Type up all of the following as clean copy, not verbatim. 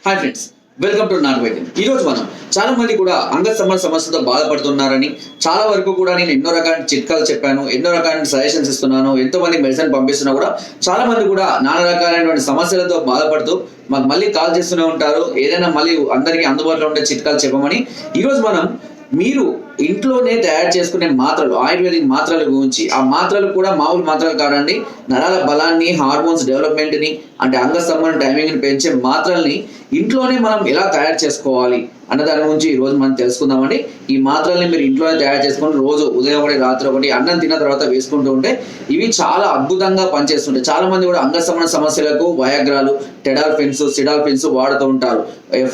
Hi friends, welcome to not వైద్యం. ఈ రోజు మనం చాలా మంది కూడా అంగ సమస్యతో బాధపడుతున్నారని, చాలా వరకు కూడా నేను ఎన్నో రకాల చిట్కాలు చెప్పాను, ఎన్నో రకాల సజెషన్స్ ఇస్తున్నాను, ఎంతో మంది మెడిసిన్ పంపిస్తున్నా కూడా చాలా మంది కూడా నానా రకాలైనటువంటి సమస్యలతో బాధపడుతూ మాకు మళ్ళీ కాల్ చేస్తూనే ఉంటారు. ఏదైనా మళ్ళీ అందరికీ అందుబాటులో ఉండే చిట్కాలు చెప్పమని. ఈరోజు మనం మీరు ఇంట్లోనే తయారు చేసుకునే మాత్రలు, ఆయుర్వేదిక్ మాత్రల గురించి, ఆ మాత్రలు కూడా మామూలు మాత్రలు కాదండి, నరాల బలాన్ని, హార్మోన్స్ డెవలప్మెంట్ని, అంటే అంగస్తంభన టైమింగ్ని పెంచే మాత్రల్ని ఇంట్లోనే మనం ఎలా తయారు చేసుకోవాలి అన్న దాని గురించి ఈ రోజు మనం తెలుసుకుందామండి. ఈ మాత్రల్ని మీరు ఇంట్లోనే తయారు చేసుకుని రోజు ఉదయం ఒకటి రాత్రి ఒకటి అన్నం తిన్న తర్వాత వేసుకుంటూ ఉంటే ఇవి చాలా అద్భుతంగా పనిచేస్తుంటాయి. చాలా మంది కూడా అంగస్తంభన సమస్యలకు వయాగ్రాలు, టెడాల్ఫిన్స్, సిడాల్ఫిన్స్ వాడుతూ ఉంటారు.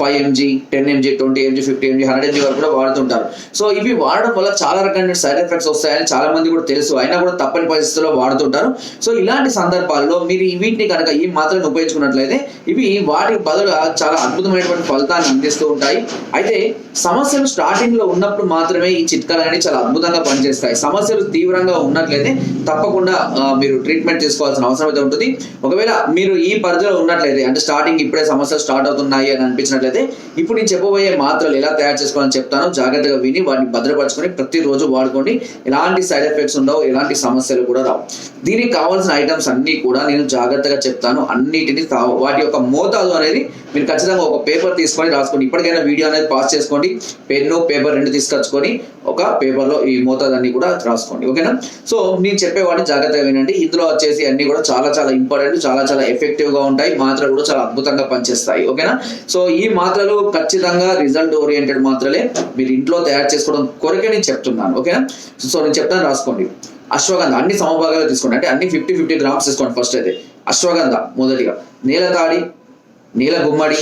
5 mg, 10 mg, 20 mg, 50 mg, 100 mg వరకు కూడా వాడుతుంటారు. సో ఇవి వాడడం వల్ల చాలా రకమైన సైడ్ ఎఫెక్ట్స్ వస్తాయని చాలా మంది కూడా తెలుసు, అయినా కూడా తప్పని పరిస్థితుల్లో వాడుతుంటారు. సో ఇలాంటి సందర్భాల్లో మీరు వీటిని కనుక ఈ మాత్రలను ఉపయోగించుకున్నట్లయితే ఇవి వాటికి బదులుగా చాలా అద్భుతమైనటువంటి ఫలితాన్ని అందిస్తూ ఉంటాయి. అయితే సమస్యలు స్టార్టింగ్ లో ఉన్నప్పుడు మాత్రమే ఈ చిట్కాలు అనేవి చాలా అద్భుతంగా పనిచేస్తాయి. సమస్యలు తీవ్రంగా ఉన్నట్లయితే తప్పకుండా మీరు ట్రీట్మెంట్ తీసుకోవాల్సిన అవసరం అయితే ఉంటుంది. ఒకవేళ మీరు ఈ పరిధిలో ఉన్నట్లయితే, అంటే స్టార్టింగ్ ఇప్పుడే సమస్యలు స్టార్ట్ అవుతున్నాయి అని అనిపించినట్లయితే, ఇప్పుడు నేను చెప్పబోయే మాత్రలు ఎలా తయారు చేసుకోవాలని చెప్తాను. జాగ్రత్తగా విని వాటిని భద్రపరచుకొని ప్రతిరోజు వాడుకోండి. ఎలాంటి సైడ్ ఎఫెక్ట్స్ ఉండవు, ఎలాంటి సమస్యలు కూడా రావు. దీనికి కావాల్సిన ఐటమ్స్ అన్ని కూడా నేను జాగ్రత్తగా చెప్తాను. అన్నిటిని వాటి యొక్క మోతాదు అనేది మీరు ఖచ్చితంగా ఒక పేపర్ తీసుకొని రాసుకోండి. ఇప్పటికైనా వీడియో అనేది పాస్ చేసుకోండి. పెన్ను, పేపర్ రెండు తీసుకొచ్చుకొని ఒక పేపర్లో ఈ మోతాదు అన్ని కూడా రాసుకోండి. ఓకేనా? సో నేను చెప్పేవాడిని జాగ్రత్తగా వినండి. ఇందులో వచ్చేసి అన్ని కూడా చాలా చాలా ఇంపార్టెంట్, చాలా చాలా ఎఫెక్టివ్ గా ఉంటాయి. మాత్రలు కూడా చాలా అద్భుతంగా పనిచేస్తాయి. ఓకేనా? సో ఈ మాత్రలు ఖచ్చితంగా రిజల్ట్ ఓరియంటెడ్ మాత్రలే. మీరు ఇంట్లో తయారు చేసుకోవడం కొరకే నేను చెప్తున్నాను. ఓకేనా? సో నేను చెప్తాను, రాసుకోండి. అశ్వగంధ అన్ని సమభాగాలు తీసుకోండి, అంటే అన్ని 50 గ్రామ్స్ తీసుకోండి. ఫస్ట్ అయితే అశ్వగంధ మొదటిగా, నేలతాడి, నీల గుమ్మడి,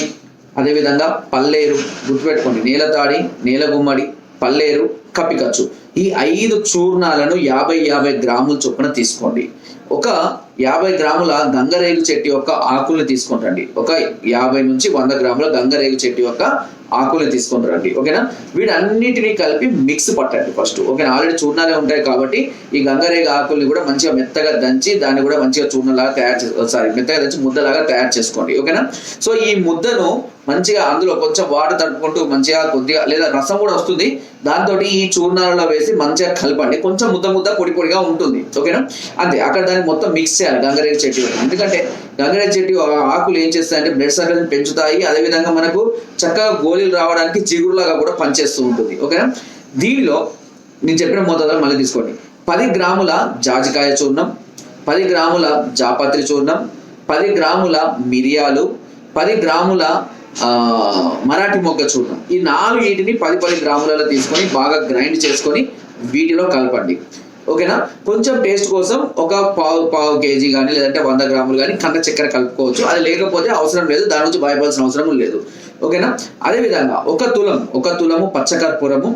అదేవిధంగా పల్లేరు. గుర్తుపెట్టుకోండి, నేలతాడి, నీల గుమ్మడి, పల్లేరు, కప్పికచ్చు. ఈ 5 చూర్ణాలను 50 గ్రాముల చొప్పున తీసుకోండి. ఒక 50 గ్రాముల గంగరేగు చెట్టు యొక్క ఆకుల్ని తీసుకొని రండి. ఒక 50 నుంచి 100 గ్రాముల గంగరేగు చెట్టు యొక్క ఆకుల్ని తీసుకొని రండి. ఓకేనా? వీటన్నిటిని కలిపి మిక్స్ పట్టండి ఫస్ట్. ఓకేనా? ఆల్రెడీ చూర్ణాలే ఉంటాయి కాబట్టి ఈ గంగరేగు ఆకుల్ని కూడా మంచిగా మెత్తగా దంచి దాన్ని కూడా మంచిగా చూర్ణలాగా మెత్తగా దంచి ముద్దలాగా తయారు చేసుకోండి. ఓకేనా? సో ఈ ముద్దను మంచిగా అందులో కొంచెం వాటర్ తడుపుకుంటూ మంచిగా కొద్దిగా, లేదా రసం కూడా వస్తుంది, దాంతో ఈ చూర్ణాలలో వేసి మంచిగా కలపండి. కొంచెం ముద్ద పొడిగా ఉంటుంది. ఓకేనా? అంతే. అక్కడ దాన్ని మొత్తం మిక్స్ చేయాలి గంగరేగు చెట్టు. ఎందుకంటే గంగరేగు చెట్టు ఆకులు ఏం చేస్తాయంటే బ్లడ్ సర్క్యులేషన్ పెంచుతాయి. అదేవిధంగా మనకు చక్కగా గోళీలు రావడానికి జిగురులాగా కూడా పనిచేస్తూ ఉంటుంది. ఓకేనా? దీనిలో నేను చెప్పిన మోతాదులు మళ్ళీ తీసుకోండి. 10 గ్రాముల జాజికాయ చూర్ణం, 10 గ్రాముల జాపత్రి చూర్ణం, 10 గ్రాముల మిరియాలు, 10 గ్రాముల మరాఠీ మొగ్గ చూర్ణం. ఈ 4 10 గ్రాములలో తీసుకొని బాగా గ్రైండ్ చేసుకొని వీటిలో కలపండి. ఓకేనా? కొంచెం టేస్ట్ కోసం ఒక పావు కేజీ కానీ, లేదంటే 100 గ్రాములు కానీ కంద చక్కెర కలుపుకోవచ్చు. అది లేకపోతే అవసరం లేదు, దాని నుంచి భయపడాల్సిన అవసరం లేదు. ఓకేనా? అదేవిధంగా ఒక తులము పచ్చకర్పూరము,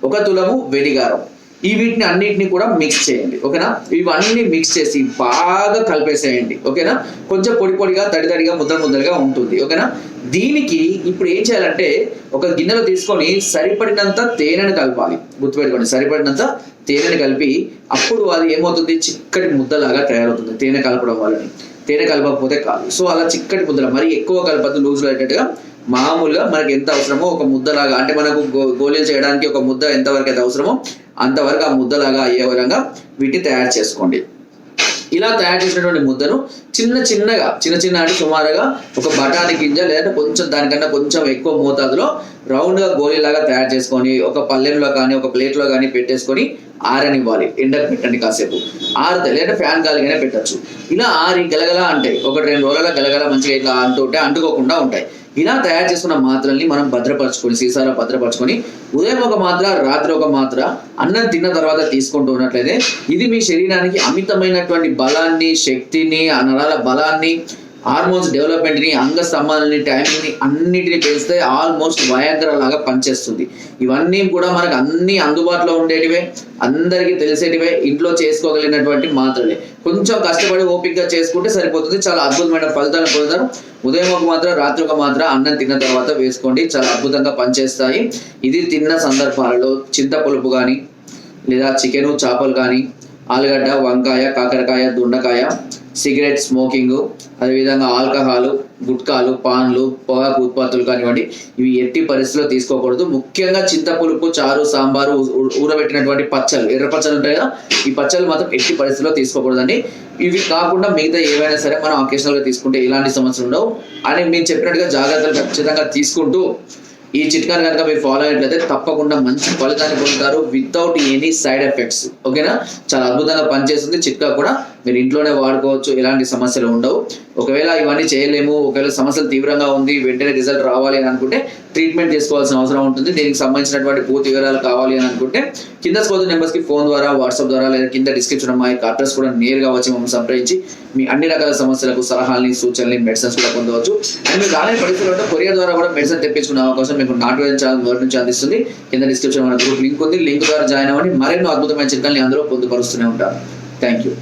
1 తులము వెనిగారం. వీటిని అన్నిటిని కూడా మిక్స్ చేయండి. ఓకేనా? ఇవన్నీ మిక్స్ చేసి బాగా కలిపేసేయండి. ఓకేనా? కొంచెం పొడిగా తడిగా ముద్దలుగా ఉంటుంది. ఓకేనా? దీనికి ఇప్పుడు ఏం చేయాలంటే ఒక గిన్నెలో తీసుకొని సరిపడినంత తేనెను కలపాలి. గుర్తుపెట్టుకోండి, సరిపడినంత తేనెను కలిపి అప్పుడు అది ఏమవుతుంది, చిక్కటి ముద్దలాగా తయారవుతుంది. తేనె కలపడం వల్లని. తేనె కలపకపోతే కాదు. సో అలా చిక్కటి ముద్దలా, మరి ఎక్కువ కలపద్దు, లూజ్లో అయ్యేటట్టుగా మామూలుగా మనకి ఎంత అవసరమో ఒక ముద్దలాగా, అంటే మనకు గోళీలు చేయడానికి ఒక ముద్ద ఎంతవరకు అయితే అవసరమో అంతవరకు ఆ ముద్దలాగా అయ్యే విధంగా వీటిని తయారు చేసుకోండి. ఇలా తయారు చేసినటువంటి ముద్దను చిన్న అంటే సుమారుగా ఒక బఠానీ గింజ, లేదంటే కొంచెం దానికన్నా కొంచెం ఎక్కువ మోతాదులో రౌండ్గా గోళీలాగా తయారు చేసుకొని ఒక పల్లెంలో కానీ ఒక ప్లేట్లో కానీ పెట్టేసుకొని ఆరనివ్వాలి. ఎండకు పెట్టండి కాసేపు. ఆరితే, లేదంటే ఫ్యాన్ గాలిగానే పెట్టచ్చు. ఇలా ఆరి గలగల అంటే 1-2 రోజుల గలగల మంచిగా ఇట్లా అంటుకోకుండా ఉంటాయి. ఇలా తయారు చేసుకున్న మాత్రల్ని మనం భద్రపరచుకొని, సీసాలో భద్రపరచుకొని ఉదయం ఒక మాత్ర, రాత్రి ఒక మాత్ర అన్నం తిన్న తర్వాత తీసుకుంటూ ఉన్నట్లయితే ఇది మీ శరీరానికి అమితమైనటువంటి బలాన్ని, శక్తిని, ఆ నరాల బలాన్ని, హార్మోన్స్ డెవలప్మెంట్ని, అంగ స్తంభాలని, టైమింగ్ని అన్నిటిని పెంచితే ఆల్మోస్ట్ వయాగ్రా లాగా పనిచేస్తుంది. ఇవన్నీ కూడా మనకు అన్ని అందుబాటులో ఉండేటివే, అందరికీ తెలిసేటివే, ఇంట్లో చేసుకోగలిగినటువంటి మాత్రలే. కొంచెం కష్టపడి ఓపికగా చేసుకుంటే సరిపోతుంది. చాలా అద్భుతమైన ఫలితాలు పొందుతారు. ఉదయం ఒక మాత్ర, రాత్రి ఒక మాత్ర అన్నం తిన్న తర్వాత వేసుకోండి. చాలా అద్భుతంగా పనిచేస్తాయి. ఇది తిన్న సందర్భాలలో చింతపులుపు కానీ, లేదా చికెను, చేపలు కానీ, ఆలుగడ్డ, వంకాయ, కాకరకాయ, దొండకాయ, సిగరెట్ స్మోకింగ్, అదేవిధంగా ఆల్కహాలు, గుట్కాలు, పాన్లు, పొగాకు ఉత్పత్తులు కానివ్వండి, ఇవి ఎట్టి పరిస్థితుల్లో తీసుకోకూడదు. ముఖ్యంగా చింతపులుపు, చారు, సాంబారు, ఊరబెట్టినటువంటి పచ్చళ్ళు, ఎర్ర పచ్చళ్ళు ఉంటాయి కదా, ఈ పచ్చళ్ళు మాత్రం ఎట్టి పరిస్థితుల్లో తీసుకోకూడదండి. ఇవి కాకుండా మిగతా ఏవైనా సరే మనం అకేషనల్గా తీసుకుంటే ఎలాంటి సమస్యలు ఉండవు అని మేము చెప్పినట్టుగా జాగ్రత్తలు ఖచ్చితంగా తీసుకుంటూ ఈ చిట్కాని కనుక మీరు ఫాలో అయినట్లయితే తప్పకుండా మంచి ఫలితాన్ని పొందుతారు వితౌట్ ఎనీ సైడ్ ఎఫెక్ట్స్. ఓకేనా, చాలా అద్భుతంగా పనిచేస్తుంది చిట్కా కూడా. మీరు ఇంట్లోనే వాడుకోవచ్చు, ఎలాంటి సమస్యలు ఉండవు. ఒకవేళ ఇవన్నీ చేయలేము, ఒకవేళ సమస్యలు తీవ్రంగా ఉంది, వెంటనే రిజల్ట్ రావాలి అని అనుకుంటే ట్రీట్మెంట్ చేసుకోవాల్సిన అవసరం ఉంటుంది. దీనికి సంబంధించినటువంటి పూర్తి వివరాలు కావాలి అని అనుకుంటే కింద స్కోర్ నెంబర్స్కి ఫోన్ ద్వారా, వాట్సాప్ ద్వారా, లేదా కింద డిస్క్రిప్షన్ మా యొక్క అడ్రస్ కూడా నేరుగా వచ్చి మమ్మల్ని సంప్రదించి మీ అన్ని రకాల సమస్యలకు సలహాలని, సూచనలు, మెడిసిన్స్ కూడా పొందవచ్చు. అండ్ మీరు రాలేని పరిస్థితుల్లో ఉంటే కొరియర్ ద్వారా కూడా మెడిసిన్ తెప్పించుకునే అవకాశం మీకు నాటు ఛానల్ వర్డ్ నుంచి అందిస్తుంది. కింద డిస్క్రిప్షన్ మన గ్రూప్ లింక్ ఉంది, లింక్ ద్వారా జాయిన్ అవ్వండి. మరెన్నో అద్భుతమైన చిట్కాలని అందరూ పొందుపరుస్తూనే ఉంటారు. Thank you.